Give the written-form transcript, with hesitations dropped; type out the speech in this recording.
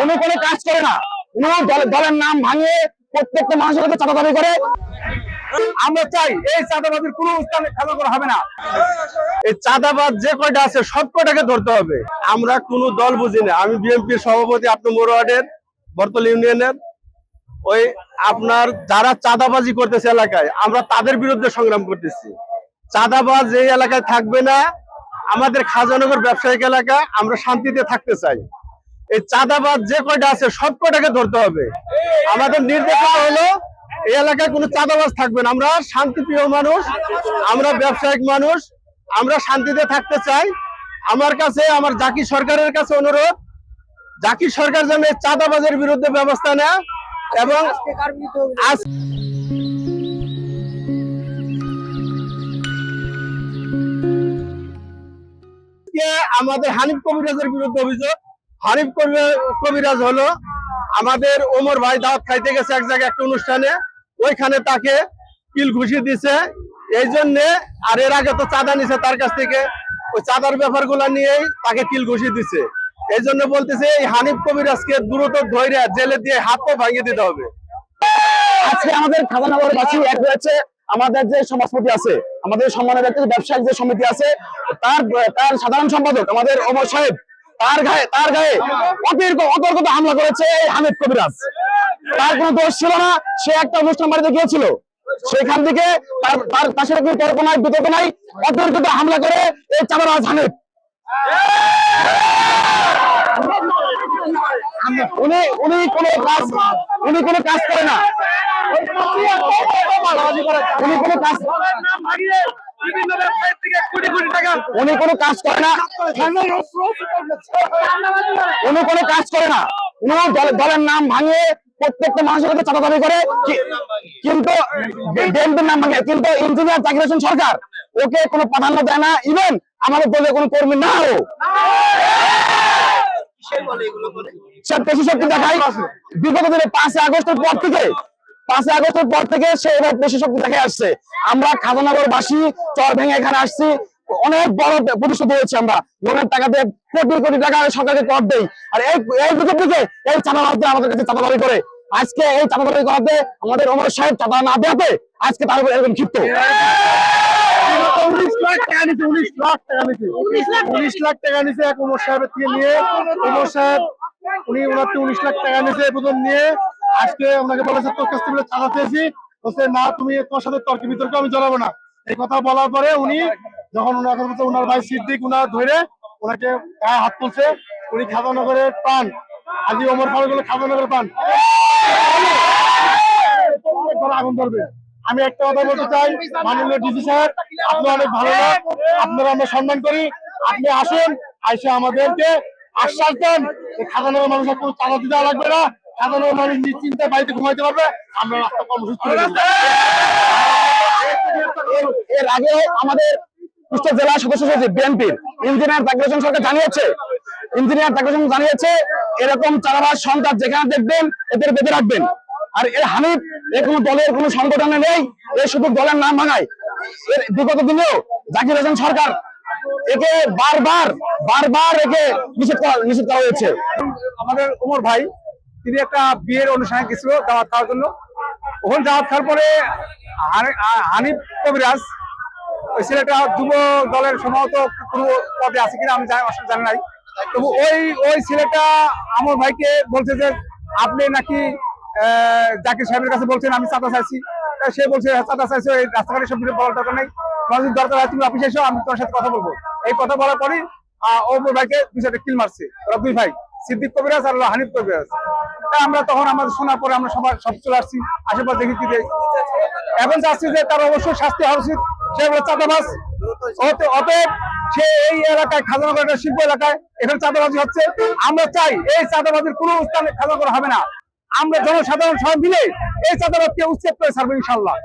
উনি কোনো কাজ করে না, উনি দলের নাম ভাঙিয়ে প্রত্যেকটা মানুষের কাছে চাঁদা দাবি করে। আমরা চাই এই চাঁদাবাদের কোনো স্থানে খেলা করা হবে না। এই চাঁদাবাদ যে কয়টা আছে সব কয়টাকে ধরতে হবে। আমরা কোনো দল বুঝি না। আমি বিএনপির সভাপতি, আপনার মোরওয়ার্ডের বরতল ইউনিয়নের। ওই আপনার যারা চাঁদাবাজি করতেছে এলাকায়, আমরা তাদের বিরুদ্ধে সংগ্রাম করতেছি। চাঁদাবাজ এই এলাকায় থাকবে না। আমাদের খাজানগর ব্যবসায়িক এলাকা, আমরা শান্তিতে থাকতে চাই। এই চাঁদাবাজ যে কয়টা আছে সব কয়টাকে ধরতে হবে। আমাদের নির্দেশনা হলো এই এলাকায় কোনো চাঁদাবাজ থাকবে না। আমরা শান্তিপ্রিয় মানুষ, আমরা ব্যবসায়িক মানুষ, আমরা শান্তিতে থাকতে চাই। আমার কাছে, আমার জাকির সরকারের কাছে অনুরোধ, জাকির সরকার যেন চাঁদাবাজের বিরুদ্ধে ব্যবস্থা নেয়। এবং আমাদের হানিফ কবিরাজের বিরুদ্ধে অভিযোগ। হানিফ কবিরাজ হলো আমাদের ওমর ভাই দাওয়াত খাইতে গেছে এক জায়গায় একটা অনুষ্ঠানে, ওইখানে তাকে কিল ঘুষি দিছে এই জন্য। আর এর আগে তো চাঁদা নিছে তার কাছ থেকে, ওই চাঁদার ব্যাপারগুলো নিয়েই তাকে কিল ঘুষি দিছে। এই জন্য বলতেছে এই হানিফ কবিরাজকে দ্রুত ধরে জেলে দিয়ে হাত পা ভাঙিয়ে দিতে হবে। আজকে আমাদের খাজানগরবাসী এক হয়েছে, আমাদের যে সমাজপতি আছে, আমাদের সম্মানের ব্যক্তি ব্যবসায়িক যে সমিতি আছে, তার সাধারণ সম্পাদক আমাদের ওমর সাহেব, তার গায়ে অতর্কিত হামলা করেছে এই হানিফ কবিরাজ। তার কোনো দোষ ছিল না, সে একটা অনুষ্ঠান বাড়িতে গিয়েছিল, সেখান থেকে তার সাথে কোনো তর্ক নাই, বিতর্ক নাই, অতর্কিত হামলা করে এই চাঁদাবাজ হানিফ। উনি কোনো কাজ করে না, উনি কোনো কাজ করে না, উনি দলের নাম ভাঙিয়ে প্রত্যেকটা মানুষের কাছে চাঁদা দাবি করে। কিন্তু বিএনপির নাম ভাঙে, কিন্তু ইঞ্জিনিয়ার জাকির হোসেন সরকার ওকে কোনো প্রাধান্য দেয় না। ইভেন আমাদের দলের কোনো কর্মী না হোক, পেশি শক্তি দেখায়। বিগত দিনে 5 আগস্টের পর থেকে সে এবার পেশি শক্তি দেখে আসছে। আমরা খাজানগরবাসী চর ভেঙে এখানে আসছি, অনেক বড় প্রতিশোধ হয়েছে। আমরা লোনের টাকাতে কোটি কোটি টাকা সরকারকে কর দেই, আর এই ভিতর থেকে এই চাঁদাবাজদের আমাদের কাছে চাঁদা দাবি করে। আজকে এই চাঁদা দাবি করাতে আমাদের ওমর সাহেব চাঁদা না দেওয়াতে আজকে তার উপর এরকম ক্ষিপ্ত। 19 লাখ টাকা নিচে এক ওমর সাহেবের থেকে নিয়ে, ওমর সাহেব উনি ওনার 19 লাখ টাকা নিচে প্রথম নিয়ে আজকে ওনাকে বলেছে তোর কাছ থেকে চাঁদা চেয়েছি, বলছে না তুমি তোমার সাথে তর্ক বিতর্ক আমি জড়াবো না। এই কথা বলার পরে উনি যখন ওনার ভাই সিদ্দিক উনার ধরে ওনাকে গায়ে হাত তুলছে। উনি খাজানগরের প্রাণ, আজি ওমর ফারুক হলো খাজানগরের প্রাণ, আগুন ধরবে। আমি একটা কথা বলতে চাই, মাননীয় ডিসি সাহেব, আপনি অনেক ভালো লোক, আপনারা আমরা সম্মান করি। আপনি আসুন, আইসে আমাদেরকে আশ্বাস দেন খাজানগর মানুষের কোনো চাঁদা দিতে লাগবে না, খাজানগর মানুষ নিশ্চিন্তে বাড়িতে ঘুমাইতে পারবে। আমরা রাস্তা কর্মসূচি এর আগে আমাদের কুষ্টিয়া জেলা সদস্য সচিব বিএনপির ইঞ্জিনিয়ার জাকির হোসেন সরকার জানিয়েছে এরকম চাঁদাবাজ সন্ত্রাস যেখানে দেখবেন এদের বেঁধে রাখবেন। আর এর হানিফ কোনো দলের কোনো সংগঠনে নেই, এ শুধু দলের নাম ভাঙায়। এর বিগত দিনেও জাকির হোসেন সরকার একে বারবার একে নিষেধ করা হয়েছে। আমাদের ওমর ভাই তিনি একটা বিয়ের অনুষ্ঠানে গেছিল দাওয়াত খাওয়ার জন্য। ওখানে দাওয়াত খাওয়ার পরে হানিফ কবিরাজ, ওই ছেলেটা যুব দলের সম্ভবত কোনো পদে আছে কিনা আমি আসলে জানি নাই, তবু ওই ছেলেটা আমার ভাইকে বলছে যে আপনি নাকি জাকির সাহেবের কাছে বলছেন আমি চাঁদা চাইছি। সে বলছে চাঁদা চাইছো, এই রাস্তাঘাটে সব বলার দরকার নেই, তোমার যদি দরকার হয় তুমি অফিসে এসো, আমি তোমার সাথে কথা বলবো। এই কথা বলার পরই ওমর ভাইকে 2-4টা কিল মারছে ওরা দুই ভাই, সিদ্দিক কবিরাজ আর হানিফ কবিরাজ। আমরা তখন আমাদের শোনার পরে আমরা সব চলে আসছি, আশেপাশে দেখি কি এখন চাচ্ছি যে তার অবশ্যই শাস্তি হওয়া উচিত। সে হলো চাঁদাবাজ, অতএব সে এই এলাকায় খাজানগর শিল্প এলাকায় এখানে চাঁদাবাজি হচ্ছে। আমরা চাই এই চাঁদাবাজির কোনো স্থানে খাজানগর হবে না। আমরা জনসাধারণ সবাই মিলে এই চাঁদাবাদকে উচ্ছেদ করে ছাড়বো ইনশাল্লাহ।